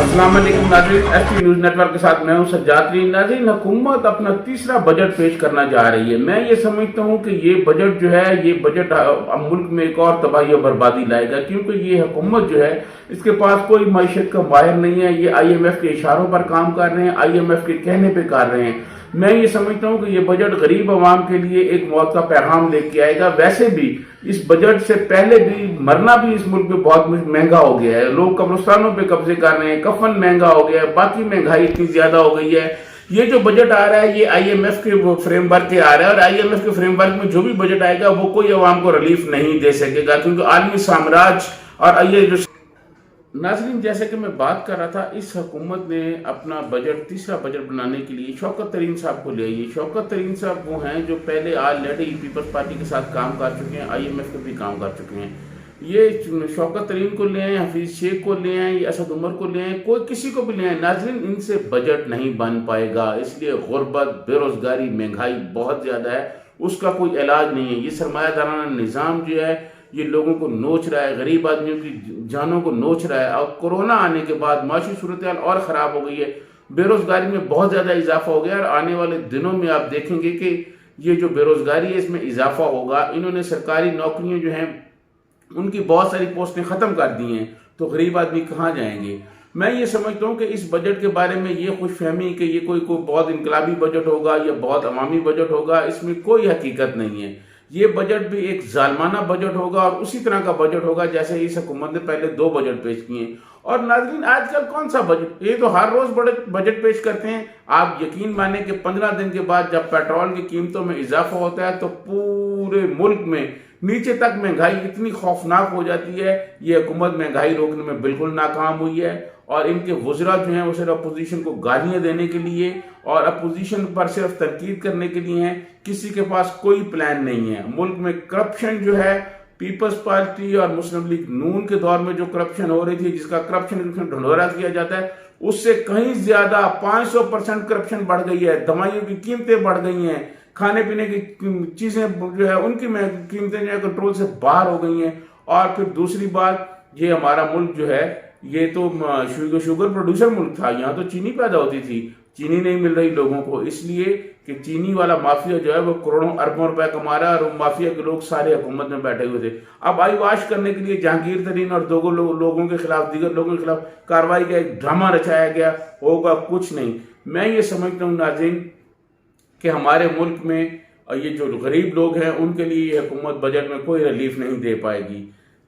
अस्सलाम वालेकुम नाज़रीन, एसटी न्यूज़ नेटवर्क के साथ मैं हूं सज्जाद। नाज़रीन, हुकूमत अपना तीसरा बजट पेश करना जा रही है। मैं ये समझता हूं कि ये बजट जो है, ये बजट मुल्क में एक और तबाही और बर्बादी लाएगा, क्योंकि ये हुकूमत जो है इसके पास कोई मईशत का माहिर नहीं है। ये IMF के इशारों पर काम कर रहे हैं, IMF के कहने पे कर रहे हैं। मैं ये समझता हूं कि ये बजट गरीब आवाम के लिए एक मौत का पैगाम लेके आएगा। वैसे भी इस बजट से पहले भी मरना भी इस मुल्क में बहुत महंगा हो गया है। लोग कब्रिस्तानों पे कब्जे कर रहे हैं, कफन महंगा हो गया है, बाकी महंगाई इतनी ज्यादा हो गई है। ये जो बजट आ रहा है ये IMF के फ्रेमवर्क के आ रहा है, और IMF के फ्रेमवर्क में जो भी बजट आएगा वो कोई आवाम को रिलीफ नहीं दे सकेगा, क्योंकि आलमी साम्राज्य और ये जो नाज़रीन, जैसे कि मैं बात कर रहा था, इस हुकूमत ने अपना बजट, तीसरा बजट बनाने के लिए शौकत तरीन साहब को ले आई। शौकत तरीन साहब वो हैं जो पहले ऑलरेडी पीपल्स पार्टी के साथ काम कर चुके हैं, IMF के भी काम कर चुके हैं। ये शौकत तरीन को ले आए, हफीज शेख को ले आए, असद उमर को ले आए, कोई किसी को भी ले आए। नाज़रीन, इनसे बजट नहीं बन पाएगा, इसलिए गुर्बत, बेरोजगारी, महंगाई बहुत ज़्यादा है, उसका कोई इलाज नहीं है। ये सरमायादाराना निज़ाम जो है ये लोगों को नोच रहा है, गरीब आदमियों की जानों को नोच रहा है। और कोरोना आने के बाद माशी सूरत हाल और ख़राब हो गई है, बेरोजगारी में बहुत ज़्यादा इजाफा हो गया। और आने वाले दिनों में आप देखेंगे कि ये जो बेरोजगारी है इसमें इजाफा होगा। इन्होंने सरकारी नौकरियां जो हैं उनकी बहुत सारी पोस्टें ख़त्म कर दी हैं, तो गरीब आदमी कहाँ जाएंगे। मैं ये समझता हूँ कि इस बजट के बारे में ये खुशफहमी कि ये कोई बहुत इनकलाबी बजट होगा या बहुत अवामी बजट होगा, इसमें कोई हकीकत नहीं है। ये बजट भी एक जालमाना बजट होगा और उसी तरह का बजट होगा जैसे इस हुकूमत ने पहले 2 बजट पेश किए। और नाज़रीन, आजकल कौन सा बजट, ये तो हर रोज बजट पेश करते हैं। आप यकीन माने कि 15 दिन के बाद जब पेट्रोल की कीमतों में इजाफा होता है तो पूरे मुल्क में नीचे तक महंगाई इतनी खौफनाक हो जाती है। ये हुकूमत महंगाई रोकने में बिल्कुल नाकाम हुई है, और इनके वज़रा जो हैं वो सिर्फ अपोजिशन को गालियां देने के लिए और अपोजिशन पर सिर्फ तनकीद करने के लिए हैं। किसी के पास कोई प्लान नहीं है। मुल्क में करप्शन जो है, पीपल्स पार्टी और मुस्लिम लीग नून के दौर में जो करप्शन हो रही थी, जिसका करप्शन ढंढोरा किया जाता है, उससे कहीं ज्यादा 500% करप्शन बढ़ गई है। दवाइयों की कीमतें बढ़ गई हैं, खाने पीने की चीजें जो है उनकी कीमतें जो है कंट्रोल से बाहर हो गई हैं। और फिर दूसरी बात, ये हमारा मुल्क जो है ये तो शुगर प्रोड्यूसर मुल्क था, यहाँ तो चीनी पैदा होती थी, चीनी नहीं मिल रही लोगों को, इसलिए कि चीनी वाला माफिया जो है वो करोड़ों अरबों रुपए कमा रहा है, और माफिया के लोग सारे हुकूमत में बैठे हुए थे। अब आई वाश करने के लिए जहांगीर तरीन और दो लोगों के खिलाफ, दीगर लोगों के खिलाफ कार्रवाई का एक ड्रामा रचाया गया, होगा कुछ नहीं। मैं ये समझता हूँ नाज़रीन कि हमारे मुल्क में ये जो गरीब लोग हैं उनके लिए ये हुकूमत बजट में कोई रिलीफ नहीं दे पाएगी।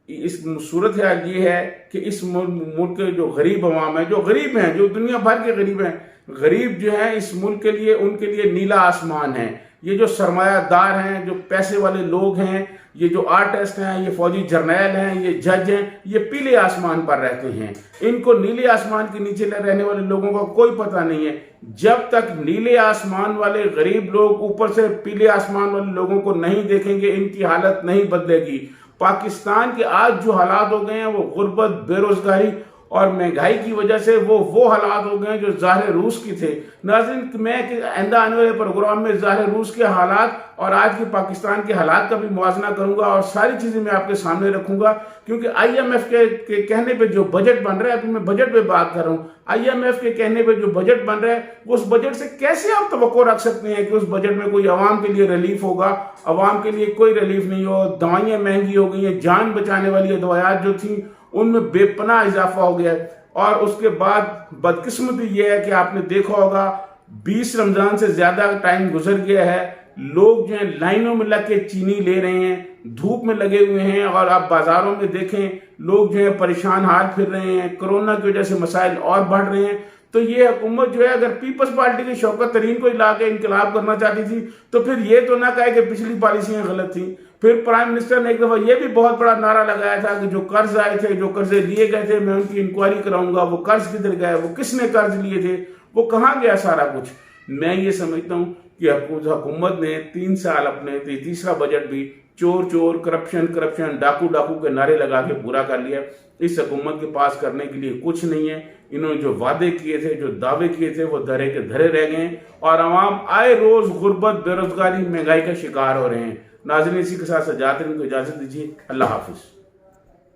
इस सूरत हाल ये है कि इस मुल्क के जो गरीब अवाम है, जो गरीब हैं, जो दुनिया भर के गरीब हैं, गरीब जो है इस मुल्क के लिए, उनके लिए नीला आसमान है। ये जो सरमायादार हैं, जो पैसे वाले लोग हैं, ये जो आर्टिस्ट हैं, ये फौजी जर्नैल हैं, ये जज हैं, ये पीले आसमान पर रहते हैं। इनको नीले आसमान के नीचे रहने वाले लोगों का कोई पता नहीं है। जब तक नीले आसमान वाले गरीब लोग ऊपर से पीले आसमान वाले लोगों को नहीं देखेंगे, इनकी हालत नहीं बदलेगी। पाकिस्तान के आज जो हालात हो गए हैं वो गुर्बत, बेरोजगारी और महंगाई की वजह से वो हालात हो गए हैं जो ज़ाहिर रूस की थे। नाज़रीन, मैं आइंदा आने वाले प्रोग्राम में ज़ाहिर रूस के हालात और आज के पाकिस्तान के हालात का भी मुआवजा करूंगा और सारी चीज़ें मैं आपके सामने रखूंगा, क्योंकि IMF के कहने पे जो बजट बन रहा है, अभी मैं बजट पे बात कर रहा हूँ, IMF के कहने पे जो बजट बन रहा है उस बजट से कैसे आप तवक्को रख सकते हैं कि उस बजट में कोई आवाम के लिए रिलीफ होगा। आवाम के लिए कोई रिलीफ नहीं हो। दवाइयाँ महंगी हो गई हैं, जान बचाने वाली दवाइयाँ जो थी उनमें बेपनाह इजाफा हो गया है। और उसके बाद बदकिस्मती यह है कि आपने देखा होगा 20 रमजान से ज्यादा टाइम गुजर गया है, लोग जो है लाइनों में लग के चीनी ले रहे हैं, धूप में लगे हुए हैं, और आप बाजारों में देखें लोग जो है परेशान हाल फिर रहे हैं, कोरोना की वजह से मसाइल और बढ़ रहे हैं। तो ये हुकूमत जो है अगर पीपल्स पार्टी की शौकत तरीन को ला के इनकलाब करना चाहती थी तो फिर ये तो ना कहे कि पिछली पॉलिसियां गलत थी। फिर प्राइम मिनिस्टर ने एक दफा ये भी बहुत बड़ा नारा लगाया था कि जो कर्ज आए थे, जो कर्जे लिए गए थे, मैं उनकी इंक्वायरी कराऊंगा, वो कर्ज किधर गए, वो किसने कर्ज लिए थे, वो कहाँ गया सारा कुछ। मैं ये समझता हूँ कि हुकूमत ने 3 साल अपने तीसरा बजट भी चोर चोर, करप्शन करप्शन, डाकू डाकू के नारे लगा के पूरा कर लिया। इस हुकूमत के पास करने के लिए कुछ नहीं है। इन्होंने जो वादे किए थे, जो दावे किए थे, वो धरे के धरे रह गए हैं, और आवाम आए रोज गुर्बत, बेरोजगारी, महंगाई का शिकार हो रहे हैं। नाज़रीन, इसी के साथ सजात को इजाजत दीजिए। अल्लाह हाफिज।